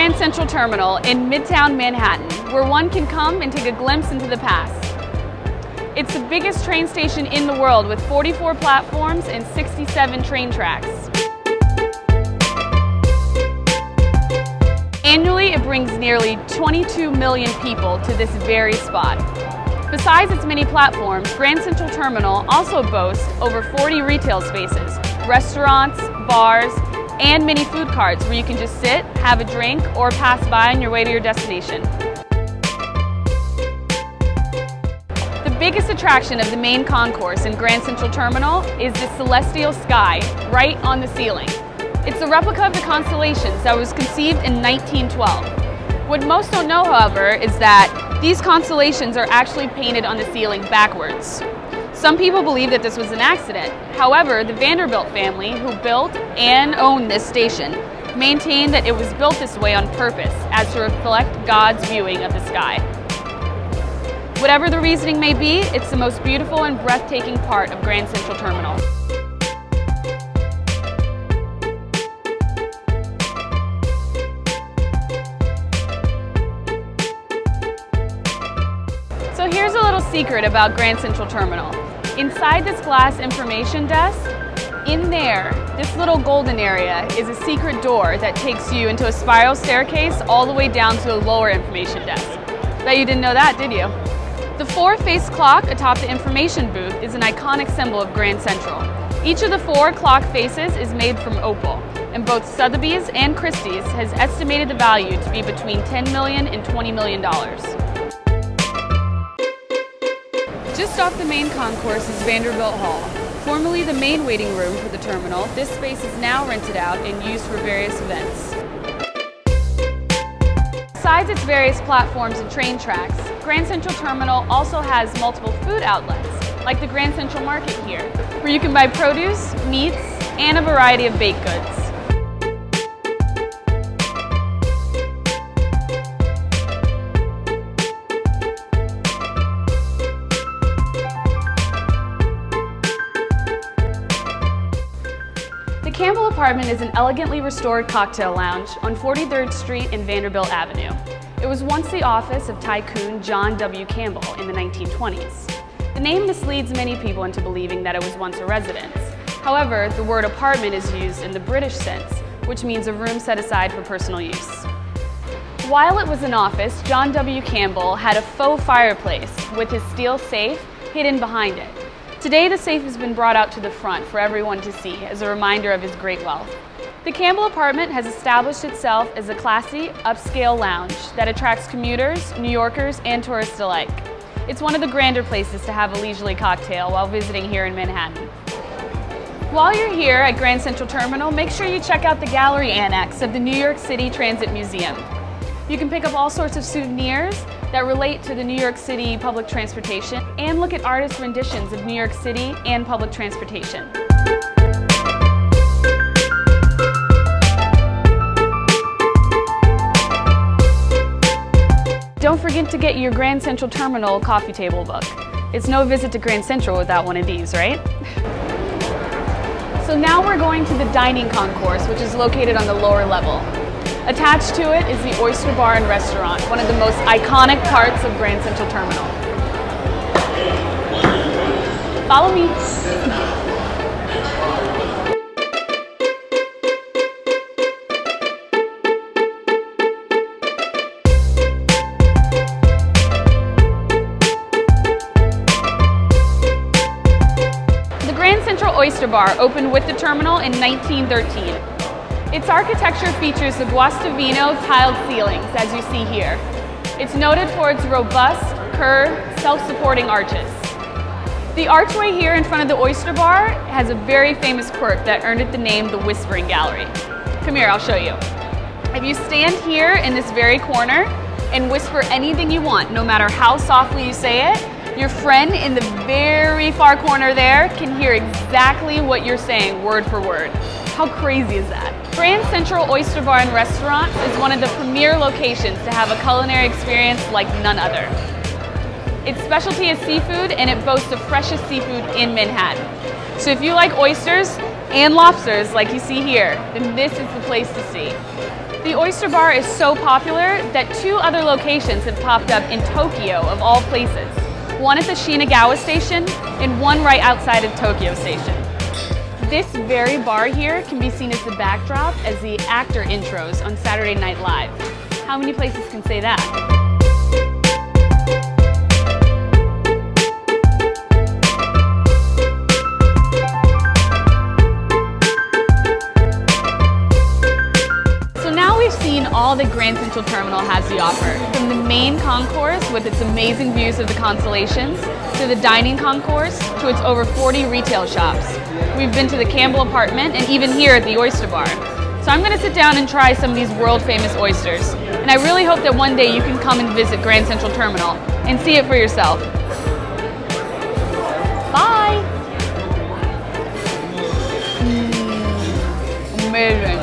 Grand Central Terminal in Midtown Manhattan, where one can come and take a glimpse into the past. It's the biggest train station in the world with 44 platforms and 67 train tracks. Annually, it brings nearly 22 million people to this very spot. Besides its many platforms, Grand Central Terminal also boasts over 40 retail spaces, restaurants, bars, and mini food carts where you can just sit, have a drink, or pass by on your way to your destination. The biggest attraction of the main concourse in Grand Central Terminal is the celestial sky right on the ceiling. It's a replica of the constellations that was conceived in 1912. What most don't know, however, is that these constellations are actually painted on the ceiling backwards. Some people believe that this was an accident. However, the Vanderbilt family, who built and owned this station, maintained that it was built this way on purpose as to reflect God's viewing of the sky. Whatever the reasoning may be, it's the most beautiful and breathtaking part of Grand Central Terminal. So here's a little secret about Grand Central Terminal. Inside this glass information desk, in there, this little golden area is a secret door that takes you into a spiral staircase all the way down to a lower information desk. Bet you didn't know that, did you? The four-faced clock atop the information booth is an iconic symbol of Grand Central. Each of the four clock faces is made from opal, and both Sotheby's and Christie's has estimated the value to be between $10 million and $20 million. Just off the main concourse is Vanderbilt Hall. Formerly the main waiting room for the terminal, this space is now rented out and used for various events. Besides its various platforms and train tracks, Grand Central Terminal also has multiple food outlets, like the Grand Central Market here, where you can buy produce, meats, and a variety of baked goods. The Campbell Apartment is an elegantly restored cocktail lounge on 43rd Street and Vanderbilt Avenue. It was once the office of tycoon John W. Campbell in the 1920s. The name misleads many people into believing that it was once a residence. However, the word apartment is used in the British sense, which means a room set aside for personal use. While it was an office, John W. Campbell had a faux fireplace with his steel safe hidden behind it. Today, the safe has been brought out to the front for everyone to see as a reminder of his great wealth. The Campbell Apartment has established itself as a classy, upscale lounge that attracts commuters, New Yorkers, and tourists alike. It's one of the grander places to have a leisurely cocktail while visiting here in Manhattan. While you're here at Grand Central Terminal, make sure you check out the gallery annex of the New York City Transit Museum. You can pick up all sorts of souvenirs that relate to the New York City public transportation and look at artist renditions of New York City and public transportation. Don't forget to get your Grand Central Terminal coffee table book. It's no visit to Grand Central without one of these, right? So now we're going to the dining concourse, which is located on the lower level. Attached to it is the Oyster Bar and Restaurant, one of the most iconic parts of Grand Central Terminal. Follow me. The Grand Central Oyster Bar opened with the terminal in 1913. Its architecture features the Guastavino tiled ceilings, as you see here. It's noted for its robust, curved, self-supporting arches. The archway here in front of the Oyster Bar has a very famous quirk that earned it the name the Whispering Gallery. Come here, I'll show you. If you stand here in this very corner and whisper anything you want, no matter how softly you say it, your friend in the very far corner there can hear exactly what you're saying, word for word. How crazy is that? Grand Central Oyster Bar and Restaurant is one of the premier locations to have a culinary experience like none other. Its specialty is seafood, and it boasts the freshest seafood in Manhattan. So if you like oysters, and lobsters like you see here, then this is the place to see. The oyster bar is so popular that 2 other locations have popped up in Tokyo, of all places. One at the Shinagawa station and one right outside of Tokyo station. This very bar here can be seen as the backdrop as the actor intros on Saturday Night Live. How many places can say that? Seen all that Grand Central Terminal has to offer, from the main concourse with its amazing views of the constellations, to the dining concourse, to its over 40 retail shops. We've been to the Campbell apartment and even here at the Oyster Bar. So I'm going to sit down and try some of these world famous oysters. And I really hope that one day you can come and visit Grand Central Terminal and see it for yourself. Bye! Amazing.